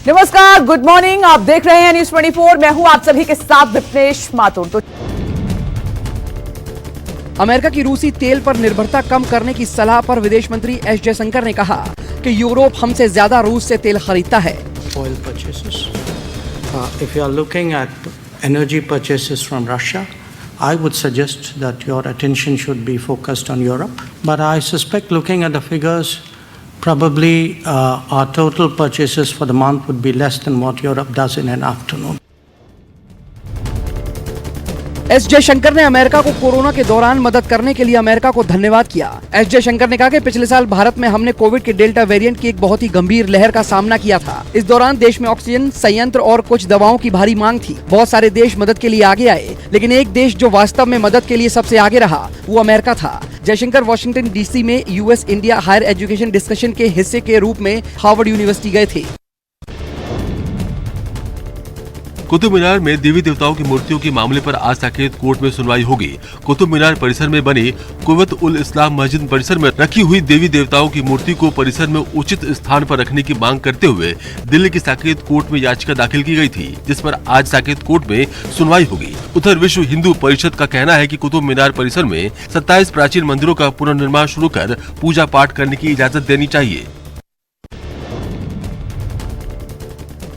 नमस्कार, good morning. आप देख रहे हैं न्यूज 24। मैं हूं आप सभी के साथ विपनेश माथुर। तो अमेरिका की रूसी तेल पर निर्भरता कम करने की सलाह पर विदेश मंत्री एस जयशंकर ने कहा कि यूरोप हमसे ज्यादा रूस से तेल खरीदता है। Oil purchases. If you are looking at energy purchases from Russia, I would suggest that your attention should be focused on Europe. But I suspect, looking at the figures, probably our total purchases for the month would be less than what Europe does in an afternoon. S Jaishankar ने America को corona के दौरान मदद करने के लिए America को धन्यवाद किया। एस जयशंकर ने कहा कि पिछले साल भारत में हमने कोविड के डेल्टा वेरिएंट की एक बहुत ही गंभीर लहर का सामना किया था। इस दौरान देश में ऑक्सीजन संयंत्र और कुछ दवाओं की भारी मांग थी। बहुत सारे देश मदद के लिए आगे आए, लेकिन एक देश जो वास्तव में मदद के लिए सबसे आगे रहा वो अमेरिका था। जयशंकर वाशिंगटन डीसी में US India higher education discussion के हिस्से के रूप में हार्वर्ड यूनिवर्सिटी गए थे। कुतुब मीनार में देवी देवताओं की मूर्तियों के मामले पर आज साकेत कोर्ट में सुनवाई होगी। कुतुब मीनार परिसर में बनी कुव्वत उल इस्लाम मस्जिद परिसर में रखी हुई देवी देवताओं की मूर्ति को परिसर में उचित स्थान पर रखने की मांग करते हुए दिल्ली की साकेत कोर्ट में याचिका दाखिल की गई थी, जिस पर आज साकेत कोर्ट में सुनवाई होगी। उधर विश्व हिंदू परिषद का कहना है कि कुतुब मीनार परिसर में 27 प्राचीन मंदिरों का पुनर्निर्माण शुरू कर पूजा पाठ करने की इजाजत देनी चाहिए।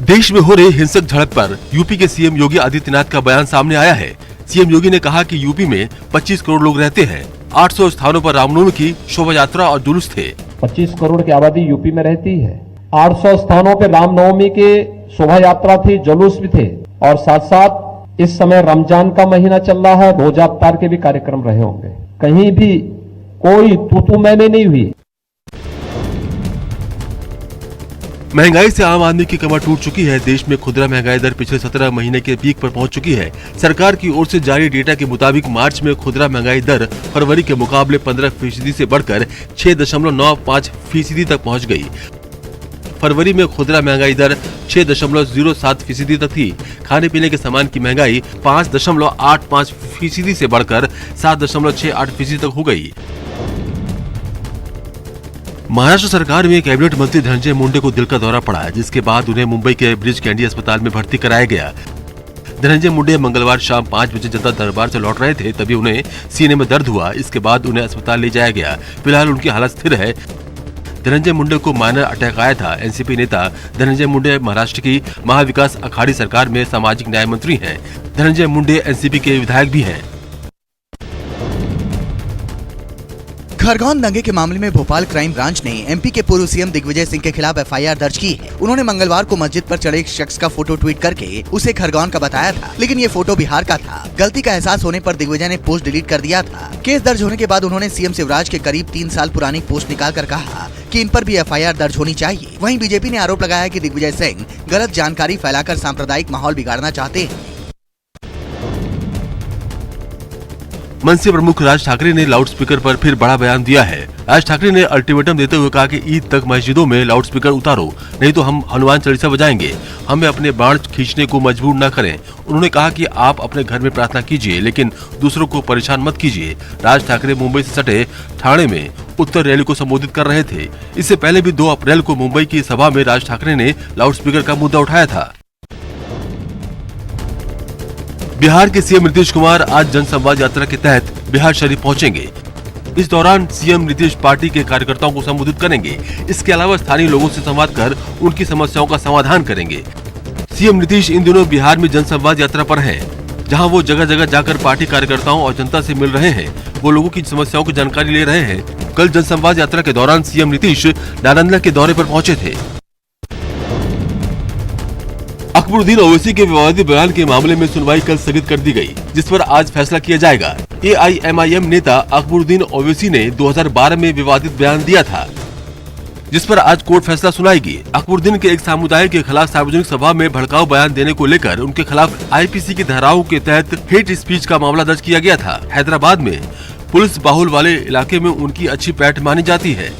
देश में हो रही हिंसक झड़प पर यूपी के सीएम योगी आदित्यनाथ का बयान सामने आया है। सीएम योगी ने कहा कि यूपी में 25 करोड़ लोग रहते हैं। 800 स्थानों पर रामनवमी की शोभा यात्रा और जुलूस थे। 25 करोड़ की आबादी यूपी में रहती है। 800 स्थानों पर रामनवमी के शोभा यात्रा थी, जुलूस भी थे, और साथ साथ इस समय रमजान का महीना चल रहा है, रोजा अफ्तार के भी कार्यक्रम रहे होंगे। कहीं भी कोई तू मैं नहीं हुई। महंगाई से आम आदमी की कमर टूट चुकी है। देश में खुदरा महंगाई दर पिछले 17 महीने के पीक पर पहुंच चुकी है। सरकार की ओर से जारी डेटा के मुताबिक मार्च में खुदरा महंगाई दर फरवरी के मुकाबले 15% से बढ़कर 6.95% तक पहुंच गई। फरवरी में खुदरा महंगाई दर 6.07% तक थी। खाने पीने के सामान की महंगाई 5.85% से बढ़कर 7.68% तक हो गई। महाराष्ट्र सरकार में कैबिनेट मंत्री धनंजय मुंडे को दिल का दौरा पड़ा, जिसके बाद उन्हें मुंबई के ब्रिज कैंडी अस्पताल में भर्ती कराया गया। धनंजय मुंडे मंगलवार शाम 5 बजे जनता दरबार से लौट रहे थे, तभी उन्हें सीने में दर्द हुआ। इसके बाद उन्हें अस्पताल ले जाया गया। फिलहाल उनकी हालत स्थिर है। धनंजय मुंडे को माइनर अटैक आया था। एनसीपी नेता धनंजय मुंडे महाराष्ट्र की महाविकास अखाड़ी सरकार में सामाजिक न्याय मंत्री हैं। धनंजय मुंडे एनसीपी के विधायक भी हैं। खरगोन दंगे के मामले में भोपाल क्राइम ब्रांच ने एमपी के पूर्व सीएम दिग्विजय सिंह के खिलाफ एफआईआर दर्ज की है। उन्होंने मंगलवार को मस्जिद पर चढ़े एक शख्स का फोटो ट्वीट करके उसे खरगोन का बताया था, लेकिन ये फोटो बिहार का था। गलती का एहसास होने पर दिग्विजय ने पोस्ट डिलीट कर दिया था। केस दर्ज होने के बाद उन्होंने सीएम शिवराज के करीब 3 साल पुरानी पोस्ट निकाल कर कहा कि इन पर भी एफआईआर दर्ज होनी चाहिए। वहीं बीजेपी ने आरोप लगाया कि दिग्विजय सिंह गलत जानकारी फैलाकर सांप्रदायिक माहौल बिगाड़ना चाहते हैं। मनसे प्रमुख राज ठाकरे ने लाउडस्पीकर पर फिर बड़ा बयान दिया है। राज ठाकरे ने अल्टीमेटम देते हुए कहा कि ईद तक मस्जिदों में लाउडस्पीकर उतारो, नहीं तो हम हनुमान चालीसा बजाएंगे। हमें अपने बाण खींचने को मजबूर न करें। उन्होंने कहा कि आप अपने घर में प्रार्थना कीजिए, लेकिन दूसरों को परेशान मत कीजिए। राज ठाकरे मुंबई से सटे ठाणे में उत्तर रैली को संबोधित कर रहे थे। इससे पहले भी 2 अप्रैल को मुंबई की सभा में राज ठाकरे ने लाउडस्पीकर का मुद्दा उठाया था। बिहार के सीएम नीतीश कुमार आज जनसंवाद यात्रा के तहत बिहार शरीफ पहुंचेंगे। इस दौरान सीएम नीतीश पार्टी के कार्यकर्ताओं को संबोधित करेंगे। इसके अलावा स्थानीय लोगों से संवाद कर उनकी समस्याओं का समाधान करेंगे। सीएम नीतीश इन दिनों बिहार में जनसंवाद यात्रा पर हैं, जहां वो जगह जगह जाकर पार्टी कार्यकर्ताओं और जनता से मिल रहे हैं। वो लोगों की समस्याओं की जानकारी ले रहे हैं। कल जनसंवाद यात्रा के दौरान सीएम नीतीश नालंदा के दौरे पर पहुंचे थे। अकबरुद्दीन ओवैसी के विवादित बयान के मामले में सुनवाई कल स्थगित कर दी गई, जिस पर आज फैसला किया जाएगा। एआईएमआईएम नेता अकबरुद्दीन ओवैसी ने 2012 में विवादित बयान दिया था, जिस पर आज कोर्ट फैसला सुनाएगी। अकबरुद्दीन के एक समुदाय के खिलाफ सार्वजनिक सभा में भड़काऊ बयान देने को लेकर उनके खिलाफ आईपीसी की धाराओं के तहत हेट स्पीच का मामला दर्ज किया गया था। हैदराबाद में पुलिस बाहुल वाले इलाके में उनकी अच्छी पैठ मानी जाती है।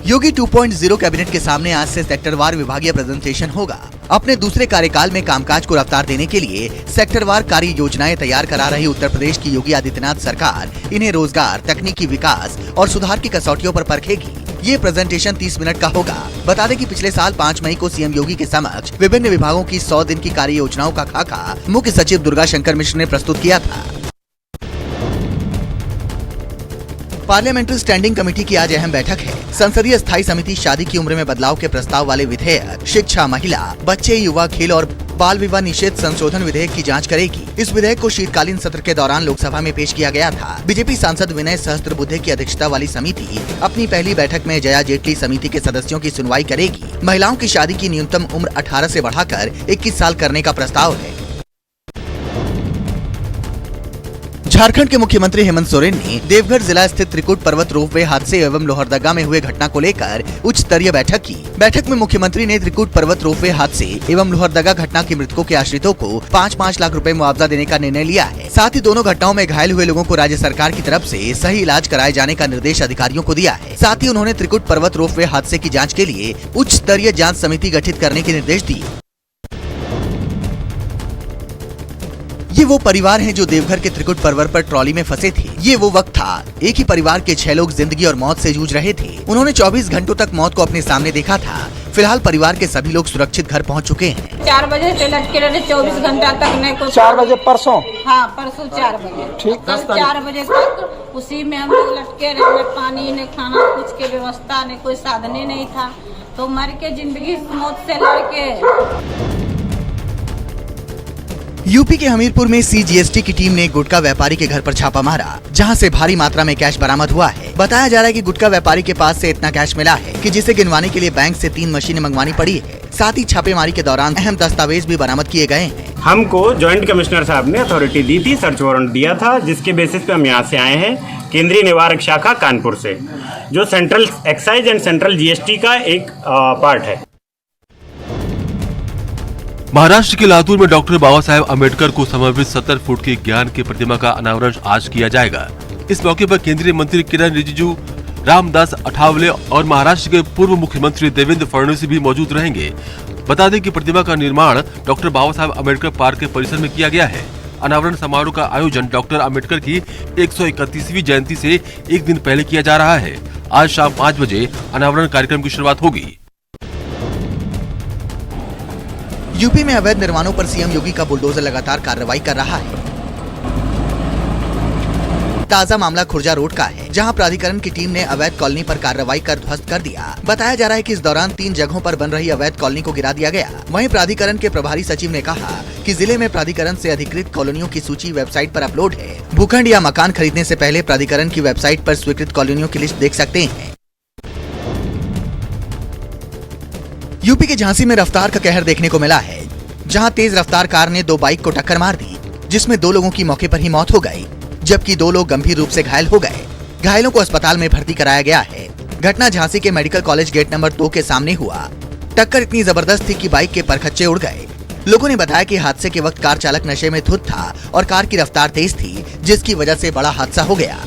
योगी 2.0 कैबिनेट के सामने आज से सेक्टरवार विभागीय प्रेजेंटेशन होगा। अपने दूसरे कार्यकाल में कामकाज को रफ्तार देने के लिए सेक्टरवार कार्य योजनाएं तैयार करा रही उत्तर प्रदेश की योगी आदित्यनाथ सरकार इन्हें रोजगार, तकनीकी विकास और सुधार की कसौटियों पर परखेगी। ये प्रेजेंटेशन 30 मिनट का होगा। बता दें कि पिछले साल 5 मई को सीएम योगी के समक्ष विभिन्न विभागों की 100 दिन की कार्य योजनाओं का खाका मुख्य सचिव दुर्गा शंकर मिश्र ने प्रस्तुत किया था। पार्लियामेंट्री स्टैंडिंग कमेटी की आज अहम बैठक है। संसदीय स्थायी समिति शादी की उम्र में बदलाव के प्रस्ताव वाले विधेयक, शिक्षा, महिला, बच्चे, युवा, खेल और बाल विवाह निषेध संशोधन विधेयक की जांच करेगी। इस विधेयक को शीतकालीन सत्र के दौरान लोकसभा में पेश किया गया था। बीजेपी सांसद विनय सहस्त्रबुद्धे की अध्यक्षता वाली समिति अपनी पहली बैठक में जया जेटली समिति के सदस्यों की सुनवाई करेगी। महिलाओं की शादी की न्यूनतम उम्र 18 से बढ़ाकर 21 साल करने का प्रस्ताव है। झारखंड के मुख्यमंत्री हेमंत सोरेन ने देवघर जिला स्थित त्रिकुट पर्वत रोपवे हादसे एवं लोहरदगा में हुए घटना को लेकर उच्च स्तरीय बैठक की। बैठक में मुख्यमंत्री ने त्रिकुट पर्वत रोपवे हादसे एवं लोहरदगा घटना के मृतकों के आश्रितों को 5-5 लाख रुपए मुआवजा देने का निर्णय लिया है। साथ ही दोनों घटनाओं में घायल हुए लोगों को राज्य सरकार की तरफ से सही इलाज कराए जाने का निर्देश अधिकारियों को दिया है। साथ ही उन्होंने त्रिकुट पर्वत रोपवे हादसे की जाँच के लिए उच्च स्तरीय जाँच समिति गठित करने के निर्देश दिए। ये वो परिवार हैं जो देवघर के त्रिकुट पर्वत पर ट्रॉली में फंसे थे। ये वो वक्त था, एक ही परिवार के 6 लोग जिंदगी और मौत से जूझ रहे थे। उन्होंने 24 घंटों तक मौत को अपने सामने देखा था। फिलहाल परिवार के सभी लोग सुरक्षित घर पहुंच चुके हैं। 4 बजे से लटके रहे, 24 घंटा तक नहीं कुछ। 4 बजे परसों? हाँ, परसों 4 बजे। ठीक, 4 बजे तक उसी में हम लोग लटके रहे। न पानी न खाना कुछ की व्यवस्था, न कोई साधने नहीं था। तो मर के जिंदगी मौत से लड़के। यूपी के हमीरपुर में सीजीएसटी की टीम ने गुटखा व्यापारी के घर पर छापा मारा, जहां से भारी मात्रा में कैश बरामद हुआ है। बताया जा रहा है कि गुटखा व्यापारी के पास से इतना कैश मिला है कि जिसे गिनवाने के लिए बैंक से 3 मशीनें मंगवानी पड़ी है। साथ ही छापेमारी के दौरान अहम दस्तावेज भी बरामद किए गए हैं। हमको जॉइंट कमिश्नर साहब ने अथॉरिटी दी थी, सर्च वारंट दिया था, जिसके बेसिस पे हम यहाँ से आए हैं, केंद्रीय निवारक शाखा कानपुर से, जो central excise and central GST का एक पार्ट है। महाराष्ट्र के लातूर में डॉक्टर बाबा साहेब अम्बेडकर को समर्पित 70 फुट की ज्ञान की प्रतिमा का अनावरण आज किया जाएगा। इस मौके पर केंद्रीय मंत्री किरण रिजिजू, रामदास अठावले और महाराष्ट्र के पूर्व मुख्यमंत्री देवेंद्र फडणवीस भी मौजूद रहेंगे। बता दें कि प्रतिमा का निर्माण डॉक्टर बाबा साहेब अम्बेडकर पार्क के परिसर में किया गया है। अनावरण समारोह का आयोजन डॉक्टर अम्बेडकर की 131वीं जयंती से एक दिन पहले किया जा रहा है। आज शाम 5 बजे अनावरण कार्यक्रम की शुरुआत होगी। यूपी में अवैध निर्माणों पर सीएम योगी का बुलडोजर लगातार कार्रवाई कर रहा है। ताजा मामला खुर्जा रोड का है, जहां प्राधिकरण की टीम ने अवैध कॉलोनी पर कार्रवाई कर ध्वस्त कर दिया। बताया जा रहा है कि इस दौरान 3 जगहों पर बन रही अवैध कॉलोनी को गिरा दिया गया। वहीं प्राधिकरण के प्रभारी सचिव ने कहा कि जिले में प्राधिकरण से अधिकृत कॉलोनियों की सूची वेबसाइट पर अपलोड है। भूखंड या मकान खरीदने से पहले प्राधिकरण की वेबसाइट पर स्वीकृत कॉलोनियों की लिस्ट देख सकते हैं। यूपी के झांसी में रफ्तार का कहर देखने को मिला है, जहां तेज रफ्तार कार ने 2 बाइक को टक्कर मार दी, जिसमें 2 लोगों की मौके पर ही मौत हो गई, जबकि 2 लोग गंभीर रूप से घायल हो गए। घायलों को अस्पताल में भर्ती कराया गया है। घटना झांसी के मेडिकल कॉलेज गेट नंबर 2 के सामने हुआ। टक्कर इतनी जबरदस्त थी कि बाइक के परखच्चे उड़ गए। लोगों ने बताया कि हादसे के वक्त कार चालक नशे में धुत था और कार की रफ्तार तेज थी, जिसकी वजह से बड़ा हादसा हो गया।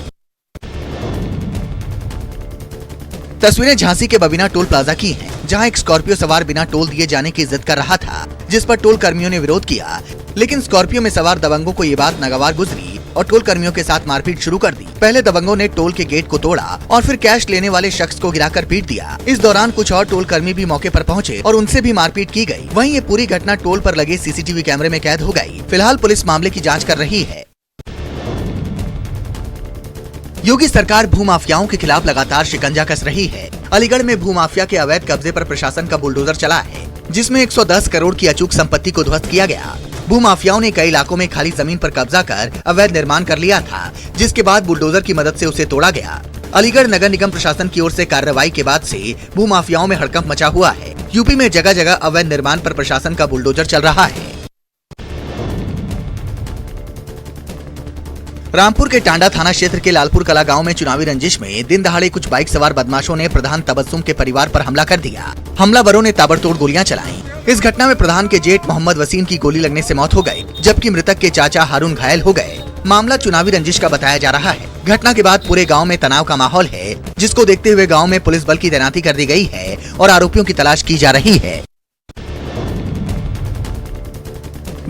तस्वीरें झांसी के बबीना टोल प्लाजा की हैं, जहां एक स्कॉर्पियो सवार बिना टोल दिए जाने की जिद कर रहा था, जिस पर टोल कर्मियों ने विरोध किया। लेकिन स्कॉर्पियो में सवार दबंगों को ये बात नागवार गुजरी और टोल कर्मियों के साथ मारपीट शुरू कर दी। पहले दबंगों ने टोल के गेट को तोड़ा और फिर कैश लेने वाले शख्स को गिराकर पीट दिया। इस दौरान कुछ और टोल कर्मी भी मौके पर पहुंचे और उनसे भी मारपीट की गई। वहीं ये पूरी घटना टोल पर लगे सीसीटीवी कैमरे में कैद हो गई। फिलहाल पुलिस मामले की जाँच कर रही है। योगी सरकार भूमाफियाओं के खिलाफ लगातार शिकंजा कस रही है। अलीगढ़ में भूमाफिया के अवैध कब्जे पर प्रशासन का बुलडोजर चला है, जिसमें 110 करोड़ की अचूक संपत्ति को ध्वस्त किया गया। भूमाफियाओं ने कई इलाकों में खाली जमीन पर कब्जा कर अवैध निर्माण कर लिया था, जिसके बाद बुलडोजर की मदद से उसे तोड़ा गया। अलीगढ़ नगर निगम प्रशासन की ओर से कार्रवाई के बाद से भूमाफियाओं में हड़कंप मचा हुआ है। यूपी में जगह जगह अवैध निर्माण पर प्रशासन का बुलडोजर चल रहा है। रामपुर के टांडा थाना क्षेत्र के लालपुर कला गांव में चुनावी रंजिश में दिन दहाड़े कुछ बाइक सवार बदमाशों ने प्रधान तबस्सुम के परिवार पर हमला कर दिया। हमलावरों ने ताबड़तोड़ गोलियां चलाई। इस घटना में प्रधान के जेठ मोहम्मद वसीम की गोली लगने से मौत हो गई, जबकि मृतक के चाचा हारून घायल हो गए। मामला चुनावी रंजिश का बताया जा रहा है। घटना के बाद पूरे गाँव में तनाव का माहौल है, जिसको देखते हुए गाँव में पुलिस बल की तैनाती कर दी गयी है और आरोपियों की तलाश की जा रही है।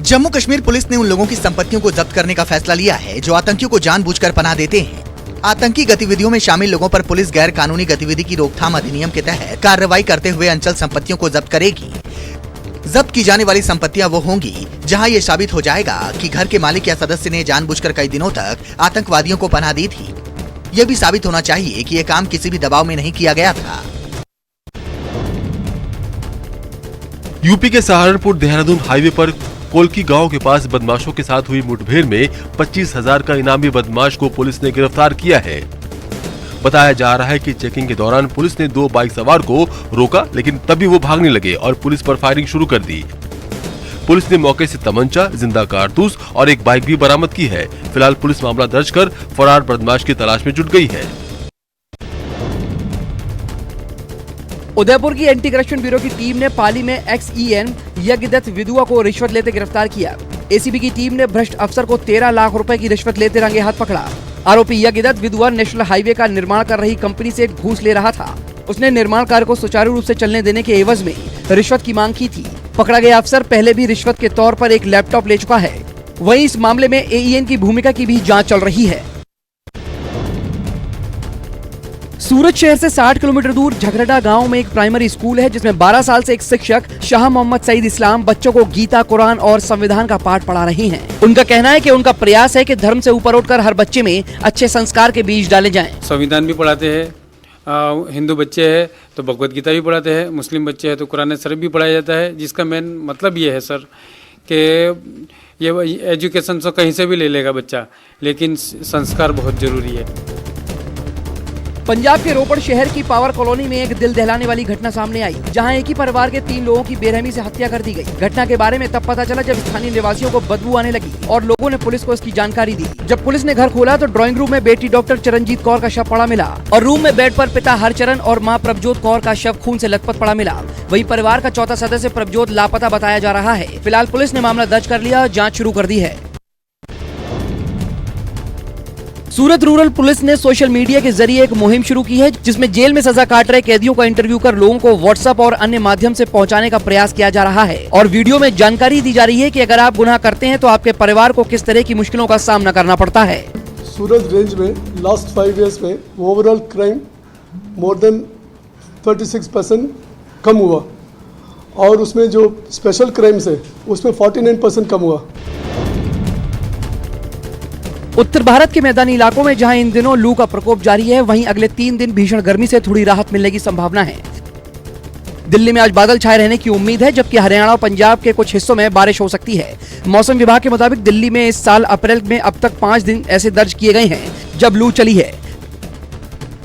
जम्मू कश्मीर पुलिस ने उन लोगों की संपत्तियों को जब्त करने का फैसला लिया है जो आतंकियों को जानबूझकर पनाह देते हैं। आतंकी गतिविधियों में शामिल लोगों पर पुलिस गैर कानूनी गतिविधि की रोकथाम अधिनियम के तहत कार्रवाई करते हुए अंचल संपत्तियों को जब्त करेगी। जब्त की जाने वाली संपत्तियां वो होंगी जहां ये साबित हो जाएगा कि घर के मालिक या सदस्य ने जानबूझकर कई दिनों तक आतंकवादियों को पनाह दी थी। यह भी साबित होना चाहिए कि यह काम किसी भी दबाव में नहीं किया गया था। यूपी के सहारनपुर देहरादून हाईवे पर कोलकी गांव के पास बदमाशों के साथ हुई मुठभेड़ में 25,000 का इनामी बदमाश को पुलिस ने गिरफ्तार किया है। बताया जा रहा है कि चेकिंग के दौरान पुलिस ने 2 बाइक सवार को रोका, लेकिन तभी वो भागने लगे और पुलिस पर फायरिंग शुरू कर दी। पुलिस ने मौके से तमंचा, जिंदा कारतूस और एक बाइक भी बरामद की है। फिलहाल पुलिस मामला दर्ज कर फरार बदमाश की तलाश में जुट गई है। उदयपुर की एंटी करप्शन ब्यूरो की टीम ने पाली में XEN यज्ञदत्त विदुआ को रिश्वत लेते गिरफ्तार किया। एसीबी की टीम ने भ्रष्ट अफसर को 13 लाख रुपए की रिश्वत लेते रंगे हाथ पकड़ा। आरोपी यज्ञदत्त विदुआ नेशनल हाईवे का निर्माण कर रही कंपनी से घूस ले रहा था। उसने निर्माण कार्य को सुचारू रूप से चलने देने के एवज में रिश्वत की मांग की थी। पकड़ा गया अफसर पहले भी रिश्वत के तौर पर एक लैपटॉप ले चुका है। वहीं इस मामले में AEN की भूमिका की भी जांच चल रही है। सूरत शहर से 60 किलोमीटर दूर झगरडा गांव में एक प्राइमरी स्कूल है जिसमें 12 साल से एक शिक्षक शाह मोहम्मद सईद इस्लाम बच्चों को गीता, कुरान और संविधान का पाठ पढ़ा रही हैं। उनका कहना है कि उनका प्रयास है कि धर्म से ऊपर उठकर हर बच्चे में अच्छे संस्कार के बीज डाले जाएं। संविधान भी पढ़ाते हैं, हिंदू बच्चे हैं तो भगवत गीता भी पढ़ाते हैं, मुस्लिम बच्चे हैं तो कुरान शरीफ भी पढ़ाया जाता है। जिसका मेन मतलब ये है सर कि ये एजुकेशन तो कहीं से भी ले लेगा बच्चा, लेकिन संस्कार बहुत जरूरी है। पंजाब के रोपड़ शहर की पावर कॉलोनी में एक दिल दहलाने वाली घटना सामने आई, जहां एक ही परिवार के 3 लोगों की बेरहमी से हत्या कर दी गई। घटना के बारे में तब पता चला जब स्थानीय निवासियों को बदबू आने लगी और लोगों ने पुलिस को इसकी जानकारी दी। जब पुलिस ने घर खोला तो ड्राइंग रूम में बेटी डॉक्टर चरणजीत कौर का शव पड़ा मिला और रूम में बेड पर पिता हरचरण और मां प्रभजोत कौर का शव खून से लथपथ पड़ा मिला। वहीं परिवार का चौथा सदस्य प्रभजोत लापता बताया जा रहा है। फिलहाल पुलिस ने मामला दर्ज कर लिया और जाँच शुरू कर दी है। सूरत रूरल पुलिस ने सोशल मीडिया के जरिए एक मुहिम शुरू की है जिसमें जेल में सजा काट रहे कैदियों का इंटरव्यू कर लोगों को व्हाट्सएप और अन्य माध्यम से पहुंचाने का प्रयास किया जा रहा है और वीडियो में जानकारी दी जा रही है कि अगर आप गुनाह करते हैं तो आपके परिवार को किस तरह की मुश्किलों का सामना करना पड़ता है। सूरत रेंज में लास्ट 5 इयर्स में ओवरऑल क्राइम मोर देन 36% कम हुआ और उसमें जो स्पेशल क्राइम्स है उसमें 49% कम हुआ। उत्तर भारत के मैदानी इलाकों में जहां इन दिनों लू का प्रकोप जारी है, वहीं अगले 3 दिन भीषण गर्मी से थोड़ी राहत मिलने की संभावना है। दिल्ली में आज बादल छाए रहने की उम्मीद है, जबकि हरियाणा और पंजाब के कुछ हिस्सों में बारिश हो सकती है। मौसम विभाग के मुताबिक दिल्ली में इस साल अप्रैल में अब तक 5 दिन ऐसे दर्ज किए गए हैं जब लू चली है।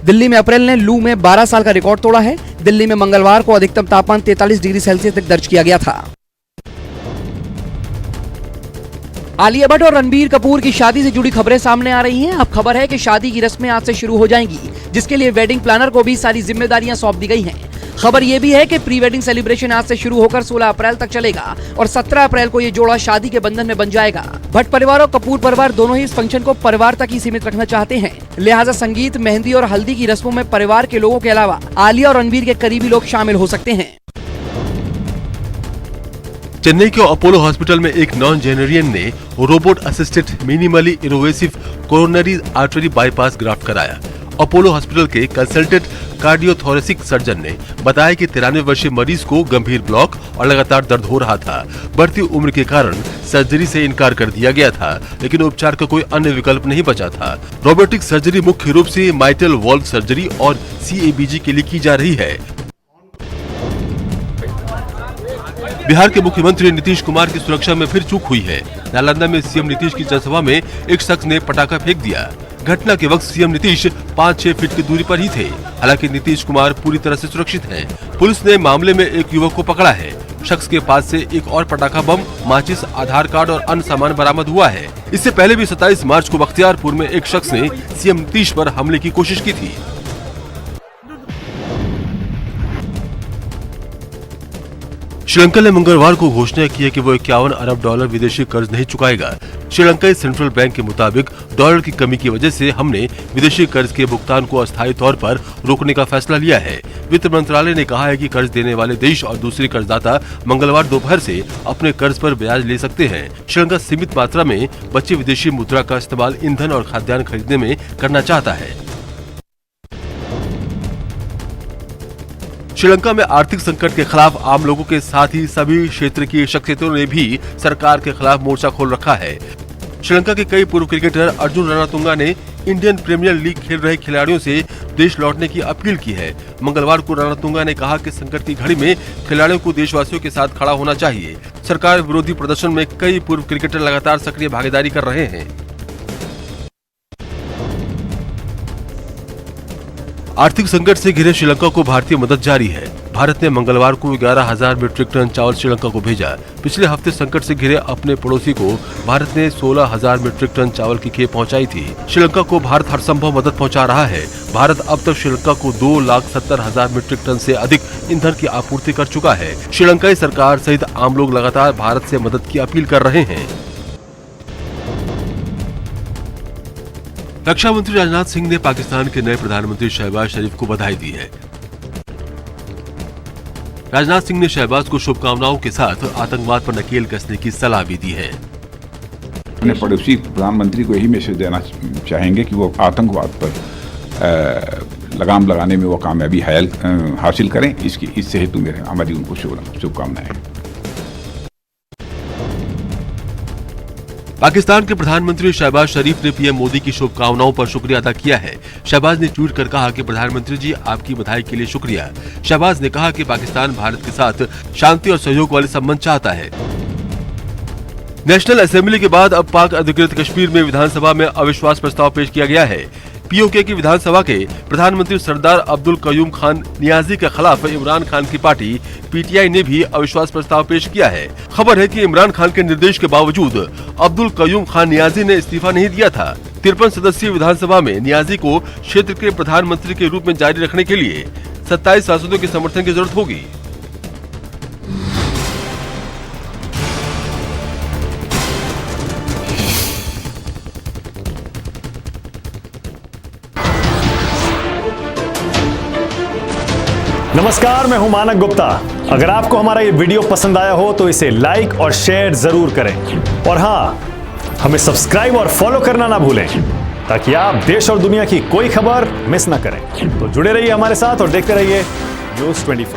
दिल्ली में अप्रैल ने लू में 12 साल का रिकॉर्ड तोड़ा है। दिल्ली में मंगलवार को अधिकतम तापमान 43 डिग्री सेल्सियस तक दर्ज किया गया था। आलिया भट्ट और रणबीर कपूर की शादी से जुड़ी खबरें सामने आ रही हैं। अब खबर है कि शादी की रस्में आज से शुरू हो जाएंगी, जिसके लिए वेडिंग प्लानर को भी सारी जिम्मेदारियां सौंप दी गई हैं। खबर यह भी है कि प्री वेडिंग सेलिब्रेशन आज से शुरू होकर 16 अप्रैल तक चलेगा और 17 अप्रैल को ये जोड़ा शादी के बंधन में बन जाएगा। भट्ट परिवार और कपूर परिवार दोनों ही इस फंक्शन को परिवार तक ही सीमित रखना चाहते हैं, लिहाजा संगीत, मेहंदी और हल्दी की रस्मों में परिवार के लोगों के अलावा आलिया और रणबीर के करीबी लोग शामिल हो सकते हैं। चेन्नई के अपोलो हॉस्पिटल में एक नॉन जेनेरियन ने robot assisted minimally इनोवेसिव coronary artery bypass graft कराया। अपोलो हॉस्पिटल के कंसल्टेंट कार्डियोथोरेसिक सर्जन ने बताया कि 93 वर्षीय मरीज को गंभीर ब्लॉक और लगातार दर्द हो रहा था। बढ़ती उम्र के कारण सर्जरी से इनकार कर दिया गया था, लेकिन उपचार का कोई अन्य विकल्प नहीं बचा था। रोबोटिक सर्जरी मुख्य रूप से माइटल वॉल्व सर्जरी और CABG के लिए की जा रही है। बिहार के मुख्यमंत्री नीतीश कुमार की सुरक्षा में फिर चूक हुई है। नालंदा में सीएम नीतीश की जनसभा में एक शख्स ने पटाखा फेंक दिया। घटना के वक्त सीएम नीतीश 5-6 फीट की दूरी पर ही थे। हालांकि नीतीश कुमार पूरी तरह से सुरक्षित हैं। पुलिस ने मामले में एक युवक को पकड़ा है। शख्स के पास से एक और पटाखा बम, माचिस, आधार कार्ड और अन्य सामान बरामद हुआ है। इससे पहले भी 27 मार्च को बख्तियारपुर में एक शख्स ने सीएम नीतीश पर हमले की कोशिश की थी। श्रीलंका ने मंगलवार को घोषणा की है कि वो $51 अरब विदेशी कर्ज नहीं चुकाएगा। श्रीलंकाई सेंट्रल बैंक के मुताबिक डॉलर की कमी की वजह से हमने विदेशी कर्ज के भुगतान को अस्थायी तौर पर रोकने का फैसला लिया है। वित्त मंत्रालय ने कहा है कि कर्ज देने वाले देश और दूसरे कर्जदाता मंगलवार दोपहर से अपने कर्ज पर ब्याज ले सकते हैं। श्रीलंका सीमित मात्रा में बची विदेशी मुद्रा का इस्तेमाल ईंधन और खाद्यान्न खरीदने में करना चाहता है। श्रीलंका में आर्थिक संकट के खिलाफ आम लोगों के साथ ही सभी क्षेत्र की शख्सियतों ने भी सरकार के खिलाफ मोर्चा खोल रखा है। श्रीलंका के कई पूर्व क्रिकेटर अर्जुन रणतुंगा ने इंडियन प्रीमियर लीग खेल रहे खिलाड़ियों से देश लौटने की अपील की है। मंगलवार को रणतुंगा ने कहा कि संकट की घड़ी में खिलाड़ियों को देशवासियों के साथ खड़ा होना चाहिए। सरकार विरोधी प्रदर्शन में कई पूर्व क्रिकेटर लगातार सक्रिय भागीदारी कर रहे हैं। आर्थिक संकट से घिरे श्रीलंका को भारतीय मदद जारी है। भारत ने मंगलवार को 11,000 मीट्रिक टन चावल श्रीलंका को भेजा। पिछले हफ्ते संकट से घिरे अपने पड़ोसी को भारत ने 16,000 मीट्रिक टन चावल की खेप पहुंचाई थी। श्रीलंका को भारत हर संभव मदद पहुंचा रहा है। भारत अब तक श्रीलंका को 2,70,000 मीट्रिक टन से अधिक ईंधन की आपूर्ति कर चुका है। श्रीलंकाई सरकार सहित आम लोग लगातार भारत से मदद की अपील कर रहे हैं। रक्षा मंत्री राजनाथ सिंह ने पाकिस्तान के नए प्रधानमंत्री शहबाज शरीफ को बधाई दी है। राजनाथ सिंह ने शहबाज को शुभकामनाओं के साथ आतंकवाद पर नकेल कसने की सलाह भी दी है। अपने पड़ोसी प्रधानमंत्री को यही मैसेज देना चाहेंगे कि वो आतंकवाद पर लगाम लगाने में वो कामयाबी हासिल करें। इससे हेतु हमारी उनको शुभकामनाएं। पाकिस्तान के प्रधानमंत्री शहबाज शरीफ ने पीएम मोदी की शुभकामनाओं पर शुक्रिया अदा किया है। शहबाज ने ट्वीट कर कहा कि प्रधानमंत्री जी आपकी बधाई के लिए शुक्रिया। शहबाज ने कहा कि पाकिस्तान भारत के साथ शांति और सहयोग वाले संबंध चाहता है। नेशनल असेंबली के बाद अब पाक अधिकृत कश्मीर में विधानसभा में अविश्वास प्रस्ताव पेश किया गया है। पीओके की विधानसभा के प्रधानमंत्री सरदार अब्दुल कयूम खान नियाजी के खिलाफ इमरान खान की पार्टी पीटीआई ने भी अविश्वास प्रस्ताव पेश किया है। खबर है कि इमरान खान के निर्देश के बावजूद अब्दुल कयूम खान नियाजी ने इस्तीफा नहीं दिया था। 53 सदस्यीय विधानसभा में नियाजी को क्षेत्र के प्रधानमंत्री के रूप में जारी रखने के लिए 27 सांसदों के समर्थन की जरूरत होगी। नमस्कार, मैं हूं मानक गुप्ता। अगर आपको हमारा ये वीडियो पसंद आया हो तो इसे लाइक और शेयर जरूर करें और हाँ, हमें सब्सक्राइब और फॉलो करना ना भूलें ताकि आप देश और दुनिया की कोई खबर मिस ना करें। तो जुड़े रहिए हमारे साथ और देखते रहिए न्यूज़ 24।